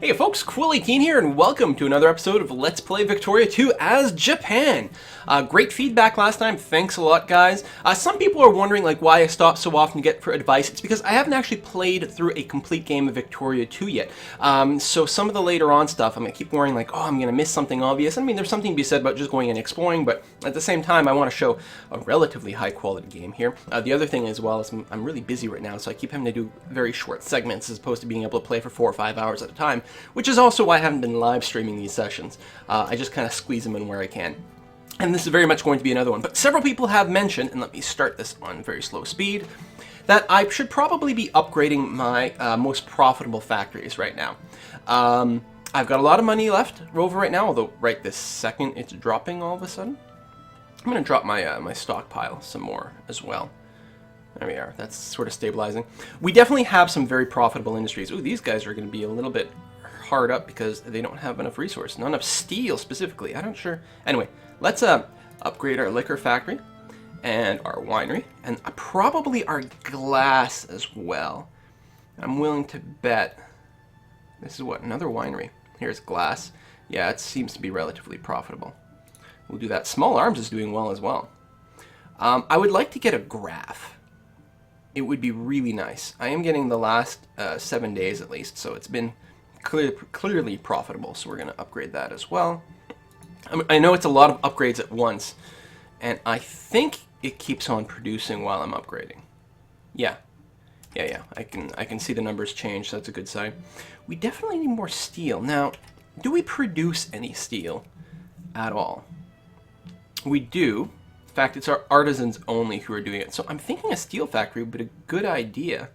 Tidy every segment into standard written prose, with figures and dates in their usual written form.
Hey folks, Quill18 here, and welcome to another episode of Let's Play Victoria 2 as Japan. Great feedback last time, thanks a lot guys. Some people are wondering why I stop so often to get for advice. It's because I haven't actually played through a complete game of Victoria 2 yet. So some of the later on stuff, I'm going to keep worrying I'm going to miss something obvious. I mean, there's something to be said about just going and exploring, but at the same time, I want to show a relatively high quality game here. The other thing as well is I'm really busy right now, so I keep having to do very short segments as opposed to being able to play for 4 or 5 hours at a time, which is also why I haven't been live streaming these sessions. I just kind of squeeze them in where I can. And this is very much going to be another one. But several people have mentioned, and let me start this on very slow speed, that I should probably be upgrading my most profitable factories right now. I've got a lot of money left over right now, although right this second it's dropping all of a sudden. I'm going to drop my, my stockpile some more as well. There we are. That's sort of stabilizing. We definitely have some very profitable industries. Ooh, these guys are going to be a little bit hard up because they don't have enough resource. Not enough steel specifically. I'm not sure. Anyway, let's upgrade our liquor factory and our winery and probably our glass as well. I'm willing to bet this is what, another winery. Here's glass. Yeah, it seems to be relatively profitable. We'll do that. Small arms is doing well as well. I would like to get a graph. It would be really nice. I am getting the last 7 days at least, so it's been clearly profitable, so we're going to upgrade that as well. I know it's a lot of upgrades at once, and I think it keeps on producing while I'm upgrading. Yeah. I can see the numbers change, so that's a good sign. We definitely need more steel. Now, do we produce any steel at all? We do. In fact, it's our artisans only who are doing it. So I'm thinking a steel factory would be a good idea.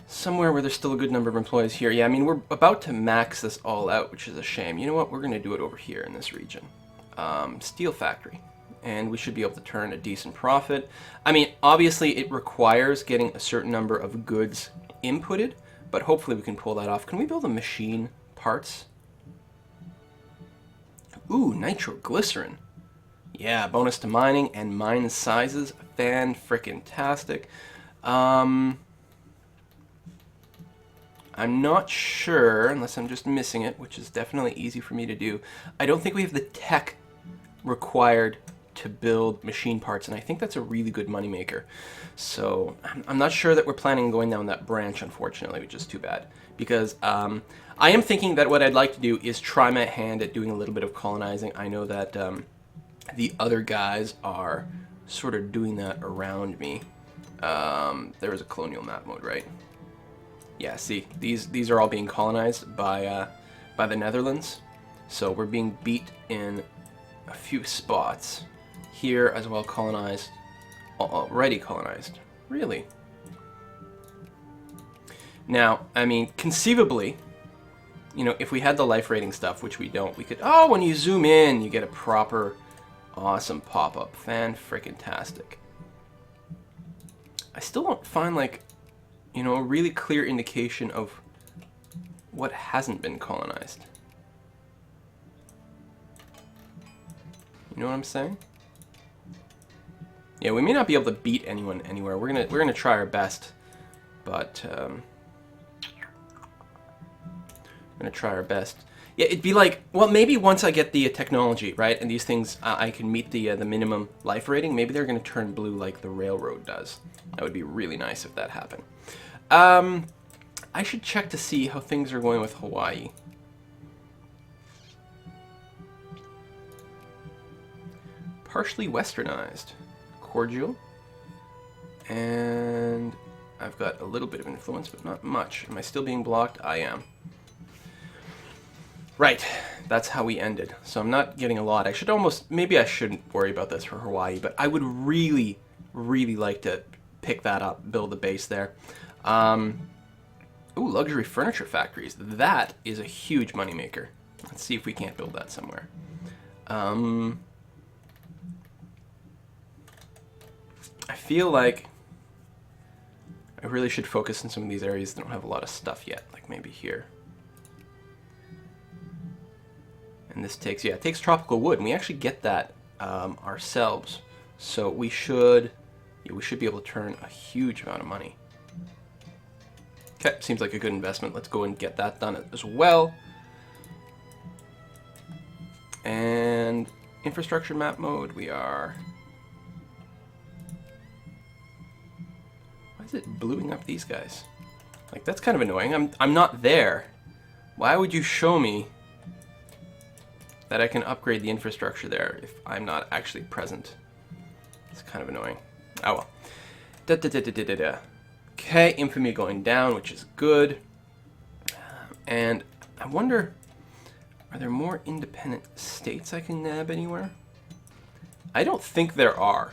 Somewhere where there's still a good number of employees here. Yeah, I mean, we're about to max this all out, which is a shame. You know what? We're going to do it over here in this region. Steel factory. And we should be able to turn a decent profit. I mean, obviously, it requires getting a certain number of goods inputted, but hopefully we can pull that off. Can we build a machine parts? Ooh, nitroglycerin. Yeah, bonus to mining and mine sizes. Fan-frickin-tastic. I'm not sure, unless I'm just missing it, which is definitely easy for me to do. I don't think we have the tech required to build machine parts, and I think that's a really good moneymaker. So I'm not sure that we're planning on going down that branch, unfortunately, which is too bad. Because I am thinking that what I'd like to do is try my hand at doing a little bit of colonizing. I know that the other guys are sort of doing that around me. There is a colonial map mode, right? Yeah, see, these are all being colonized by the Netherlands. So we're being beat in a few spots. Here as well colonized, already colonized. Really? Now, I mean, conceivably, you know, if we had the life rating stuff, which we don't, we could, oh, when you zoom in, you get a proper, awesome pop-up. Fan-frickin-tastic. I still don't find, you know, a really clear indication of what hasn't been colonized. You know what I'm saying? Yeah, we may not be able to beat anyone anywhere. We're gonna try our best, but we're gonna try our best. Yeah, it'd be well, maybe once I get the technology right, and these things I can meet the minimum life rating. Maybe they're gonna turn blue like the railroad does. That would be really nice if that happened. I should check to see how things are going with Hawaii. Partially westernized. Cordial. And I've got a little bit of influence, but not much. Am I still being blocked? I am. Right. That's how we ended. So I'm not getting a lot. I should almost... Maybe I shouldn't worry about this for Hawaii, but I would really, really like to pick that up, build a base there. Ooh, luxury furniture factories. That is a huge moneymaker. Let's see if we can't build that somewhere. I feel like I really should focus on some of these areas that don't have a lot of stuff yet, like maybe here. And this takes, yeah, it takes tropical wood, and we actually get that ourselves. So we should be able to turn a huge amount of money. Okay, seems like a good investment. Let's go and get that done as well. And infrastructure map mode, we are... Why is it bluing up these guys? Like, that's kind of annoying. I'm not there. Why would you show me that I can upgrade the infrastructure there if I'm not actually present? It's kind of annoying. Oh well. Okay, infamy going down, which is good. And I wonder, are there more independent states I can nab anywhere? I don't think there are.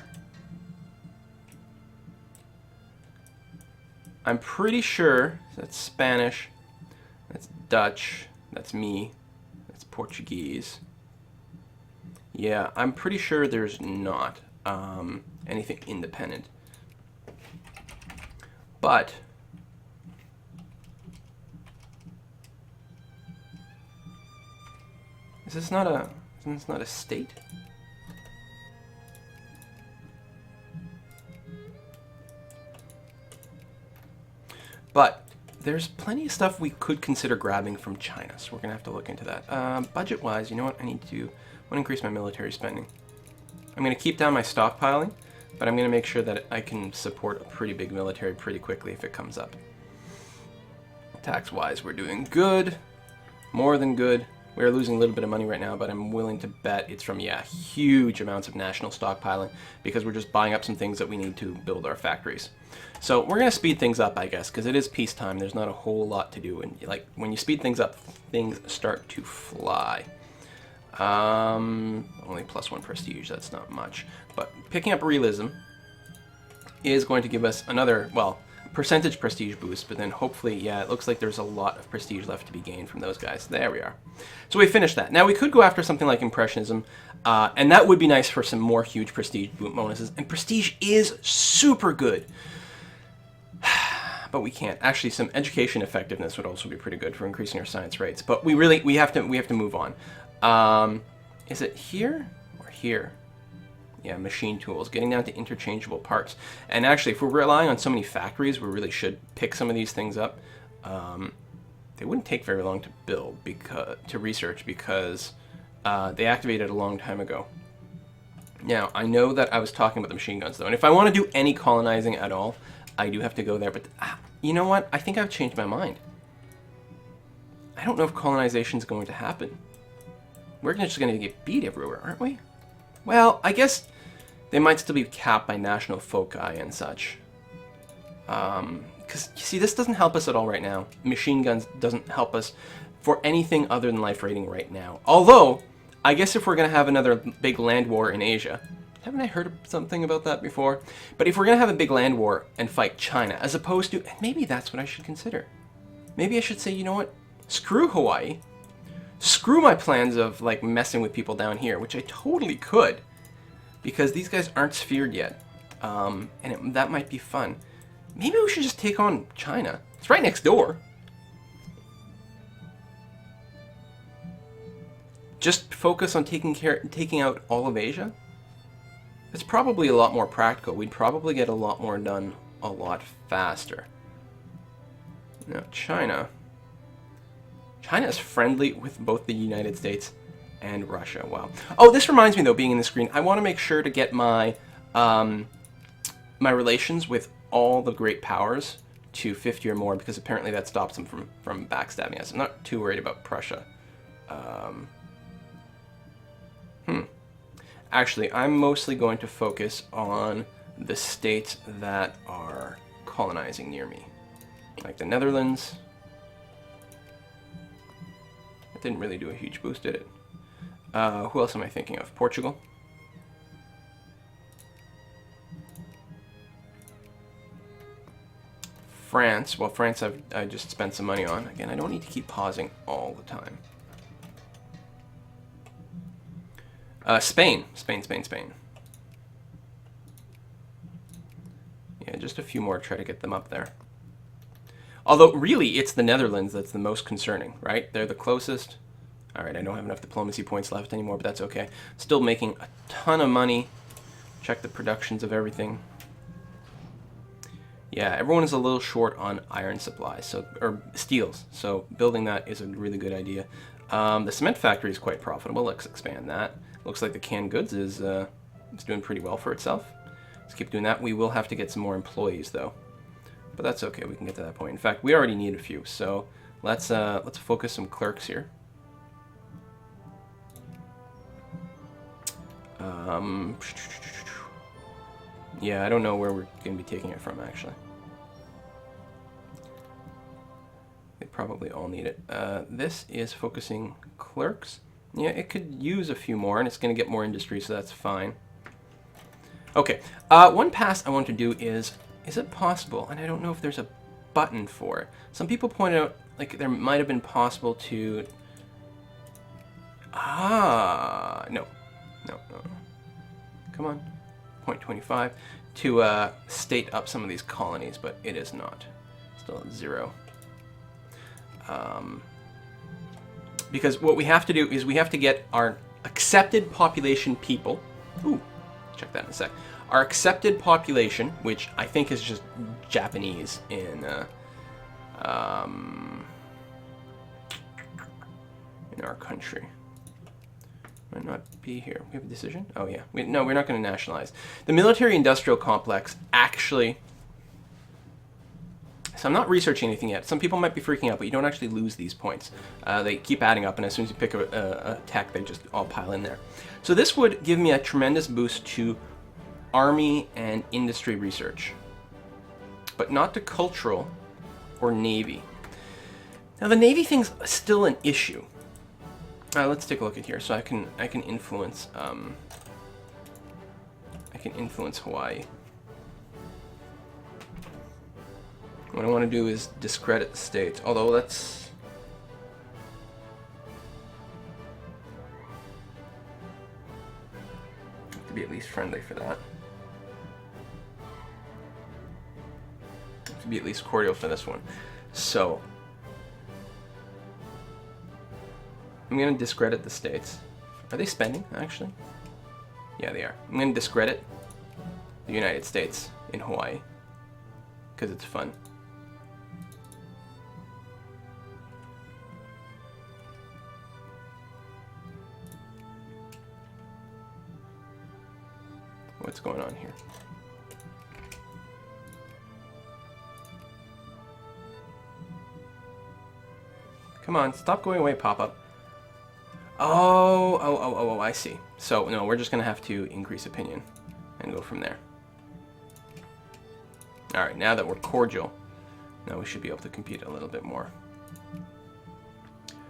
I'm pretty sure that's Spanish, that's Dutch, that's me, that's Portuguese. Yeah, I'm pretty sure there's not anything independent. But isn't this not a state? But there's plenty of stuff we could consider grabbing from China, so we're gonna have to look into that. Budget-wise, you know what? I want to increase my military spending. I'm gonna keep down my stockpiling, but I'm going to make sure that I can support a pretty big military pretty quickly if it comes up. Tax-wise, we're doing good. More than good. We're losing a little bit of money right now, but I'm willing to bet it's from, yeah, huge amounts of national stockpiling because we're just buying up some things that we need to build our factories. So we're going to speed things up, I guess, because it is peacetime. There's not a whole lot to do. And like when you speed things up, things start to fly. Only +1 prestige, that's not much. But picking up realism is going to give us another, well, percentage prestige boost, but then hopefully, yeah, it looks like there's a lot of prestige left to be gained from those guys. There we are. So we finished that. Now we could go after something like Impressionism, and that would be nice for some more huge prestige bonuses. And prestige is super good. But we can't. Actually, some education effectiveness would also be pretty good for increasing our science rates. But we have to move on. Is it here or here? Yeah, machine tools, getting down to interchangeable parts. And actually, if we're relying on so many factories, we really should pick some of these things up. They wouldn't take very long to build, to research, because they activated a long time ago. Now, I know that I was talking about the machine guns, though, and if I want to do any colonizing at all, I do have to go there. But you know what? I think I've changed my mind. I don't know if colonization is going to happen. We're just going to get beat everywhere, aren't we? Well, I guess they might still be capped by national foci and such. Because, you see, this doesn't help us at all right now. Machine guns doesn't help us for anything other than life rating right now. Although, I guess if we're going to have another big land war in Asia, haven't I heard something about that before? But if we're going to have a big land war and fight China, as opposed to, and maybe that's what I should consider. Maybe I should say, you know what? Screw Hawaii. Screw my plans of, like, messing with people down here, which I totally could, because these guys aren't sphered yet, and that might be fun. Maybe we should just take on China. It's right next door. Just focus on taking out all of Asia? It's probably a lot more practical. We'd probably get a lot more done a lot faster. Now, China is friendly with both the United States and Russia. Wow. Oh, this reminds me, though, being in the screen, I want to make sure to get my my relations with all the great powers to 50 or more, because apparently that stops them from backstabbing us. I'm not too worried about Prussia. Actually, I'm mostly going to focus on the states that are colonizing near me, like the Netherlands. It didn't really do a huge boost, did it? Who else am I thinking of? Portugal. France. Well, France I just spent some money on. Again, I don't need to keep pausing all the time. Spain. Spain. Yeah, just a few more to try to get them up there. Although, really, it's the Netherlands that's the most concerning, right? They're the closest. All right, I don't have enough diplomacy points left anymore, but that's okay. Still making a ton of money. Check the productions of everything. Yeah, everyone is a little short on iron supplies, so or steels. So building that is a really good idea. The cement factory is quite profitable. Let's expand that. Looks like the canned goods is doing pretty well for itself. Let's keep doing that. We will have to get some more employees though, but that's okay. We can get to that point. In fact, we already need a few. So let's focus some clerks here. Yeah, I don't know where we're going to be taking it from, actually. They probably all need it. This is focusing clerks. Yeah, it could use a few more, and it's going to get more industry, so that's fine. Okay, one pass I want to do is it possible, and I don't know if there's a button for it. Some people pointed out, like, there might have been possible to... No. Come on. 0.25 to state up some of these colonies, but it is not. Still at 0. Because what we have to do is we have to get our accepted population people. Ooh, check that in a sec. Our accepted population, which I think is just Japanese in our country. Might not be here. We have a decision? Oh, yeah. No, we're not going to nationalize. The military-industrial complex actually... So I'm not researching anything yet. Some people might be freaking out, but you don't actually lose these points. They keep adding up, and as soon as you pick a tech, they just all pile in there. So this would give me a tremendous boost to Army and industry research, but not to cultural or Navy. Now, the Navy thing's still an issue. Let's take a look at here. So I can influence Hawaii. What I want to do is discredit the states. Although that's have to be at least friendly for that. Have to be at least cordial for this one. So I'm going to discredit the states. Are they spending, actually? Yeah, they are. I'm going to discredit the United States in Hawaii, because it's fun. What's going on here? Come on, stop going away, pop-up. Oh, I see. So, no, we're just going to have to increase opinion and go from there. Alright, now that we're cordial, now we should be able to compete a little bit more.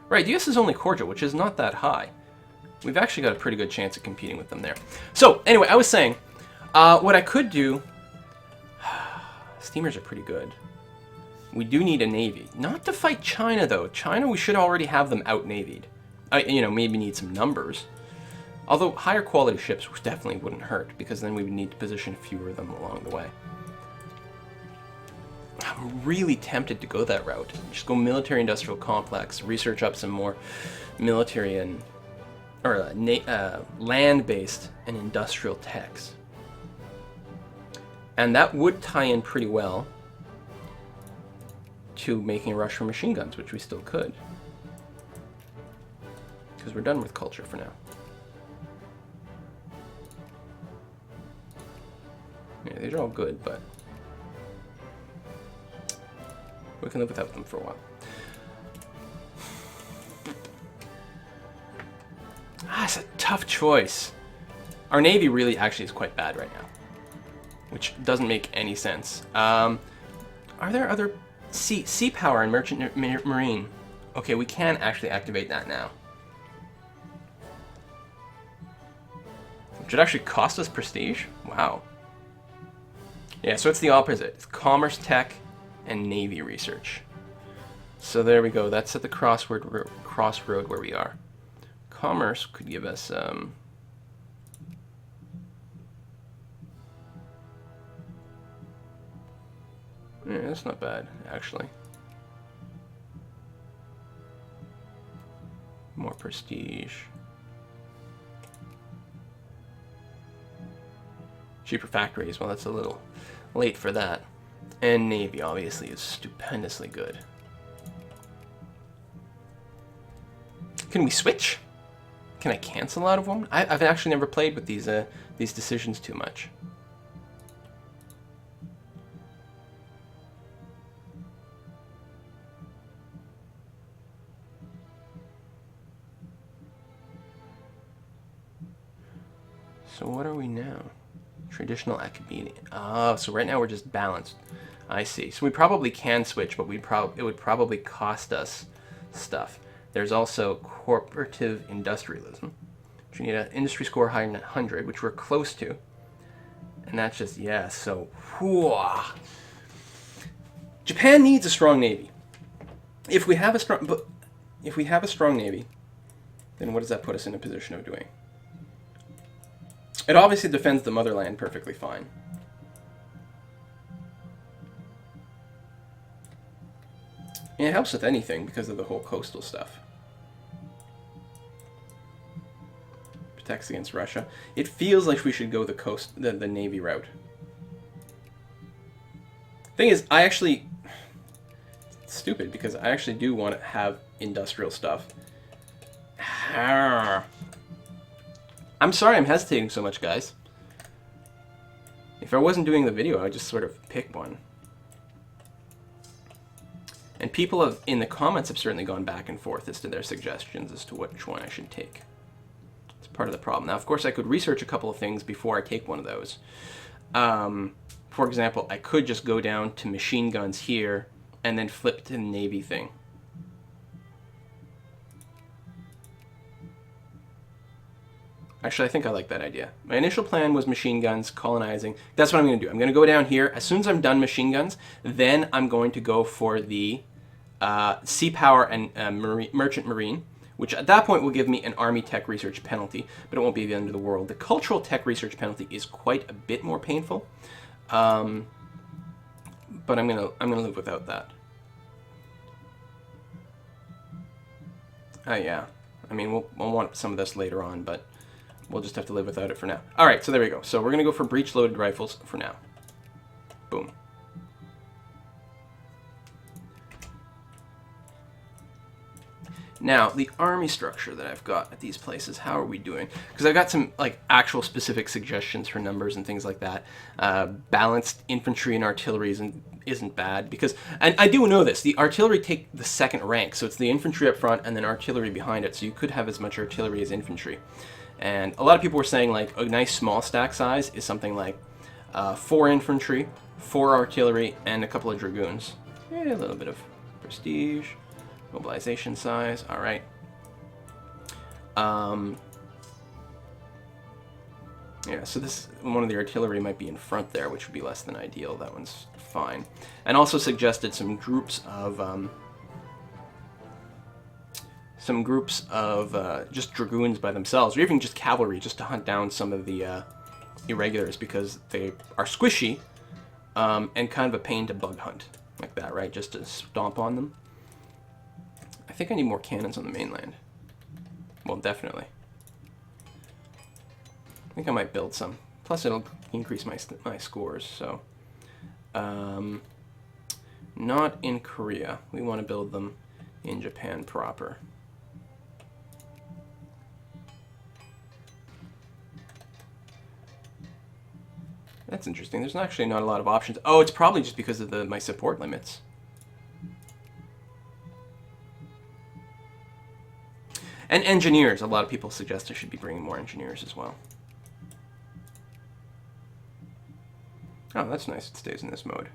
Right, US is only cordial, which is not that high. We've actually got a pretty good chance of competing with them there. So, anyway, I was saying, what I could do... Steamers are pretty good. We do need a navy. Not to fight China, though. China, we should already have them out-navied. Maybe need some numbers. Although higher quality ships definitely wouldn't hurt, because then we would need to position fewer of them along the way. I'm really tempted to go that route. Just go military-industrial complex, research up some more military and land-based and industrial techs. And that would tie in pretty well to making a rush for machine guns, which we still could. Because we're done with culture for now. Yeah, these are all good, but we can live without them for a while. It's a tough choice. Our Navy really actually is quite bad right now, which doesn't make any sense. Are there other sea power and merchant marine? Okay, we can actually activate that now. Which would actually cost us prestige? Wow. Yeah, so it's the opposite. It's commerce tech and Navy research. So there we go. That's at the crossroad where we are. Commerce could give us yeah, that's not bad, actually. More prestige. Cheaper factories. Well, that's a little late for that. And Navy, obviously, is stupendously good. Can we switch? Can I cancel out of one? I've actually never played with these decisions too much. So what are we now? Traditional academia. Oh, so right now we're just balanced. I see. So we probably can switch, but it would probably cost us stuff. There's also cooperative industrialism, which we need an industry score higher than 100, which we're close to. And that's just, yeah, so, whew. Japan needs a strong navy. If we have a strong navy, then what does that put us in a position of doing? It obviously defends the motherland perfectly fine. And it helps with anything because of the whole coastal stuff. Protects against Russia. It feels like we should go the navy route. Thing is, it's stupid because I actually do want to have industrial stuff. I'm sorry I'm hesitating so much, guys. If I wasn't doing the video, I'd just sort of pick one. And people in the comments have certainly gone back and forth as to their suggestions as to which one I should take. It's part of the problem. Now, of course, I could research a couple of things before I take one of those. For example, I could just go down to machine guns here and then flip to the Navy thing. Actually, I think I like that idea. My initial plan was machine guns, colonizing. That's what I'm going to do. I'm going to go down here. As soon as I'm done machine guns, then I'm going to go for the sea power and merchant marine, which at that point will give me an army tech research penalty, but it won't be the end of the world. The cultural tech research penalty is quite a bit more painful, but I'm gonna live without that. Yeah. I mean, we'll want some of this later on, but we'll just have to live without it for now. All right, so there we go. So we're going to go for breech-loaded rifles for now. Boom. Now, the army structure that I've got at these places, how are we doing? Because I've got some like actual specific suggestions for numbers and things like that. Balanced infantry and artillery isn't bad because, and I do know this, the artillery take the second rank, so it's the infantry up front and then artillery behind it, so you could have as much artillery as infantry. And a lot of people were saying like a nice small stack size is something like 4 infantry, 4 artillery, and a couple of dragoons. Yeah, a little bit of prestige. Mobilization size, all right. Yeah, so this one of the artillery might be in front there, which would be less than ideal. That one's fine. And also suggested some groups of just dragoons by themselves, or even just cavalry, just to hunt down some of the irregulars because they are squishy and kind of a pain to bug hunt like that, right? Just to stomp on them. I think I need more cannons on the mainland. Well, definitely. I think I might build some. Plus, it'll increase my scores. So, not in Korea. We want to build them in Japan proper. That's interesting. There's actually not a lot of options. Oh, it's probably just because of my support limits. And engineers. A lot of people suggest I should be bringing more engineers as well. Oh, that's nice. It stays in this mode.